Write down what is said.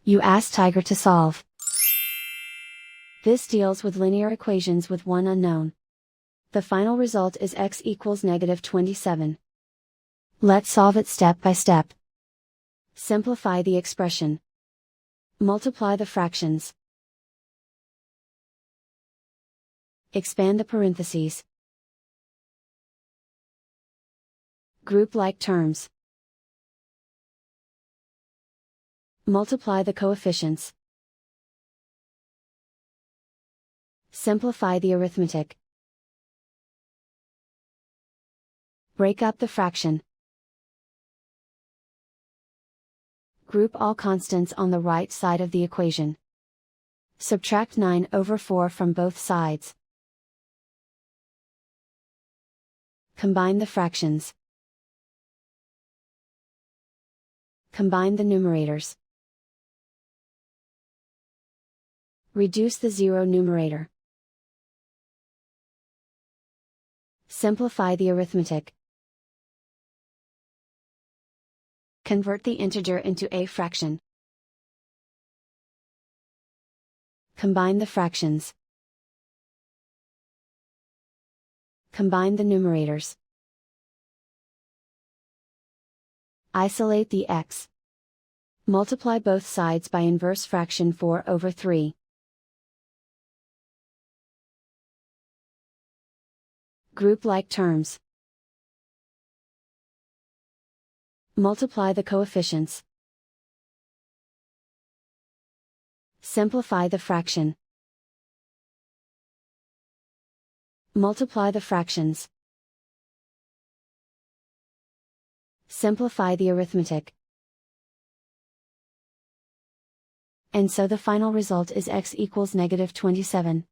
You ask Tiger to solve. This deals with linear equations with one unknown. The final result is x equals -27. Let's solve it step by step. Simplify the expression. Multiply the fractions. Expand the parentheses. Group like terms. Multiply the coefficients. Simplify the arithmetic. Break up the fraction. Group all constants on the right side of the equation. Subtract 9/4 from both sides. Combine the fractions. Combine the numerators. Reduce the zero numerator. Simplify the arithmetic. Convert the integer into a fraction. Combine the fractions. Combine the numerators. Isolate the x. Multiply both sides by inverse fraction 4/3. Group like terms. Multiply the coefficients. Simplify the fraction. Multiply the fractions. Simplify the arithmetic. And so the final result is x equals -27.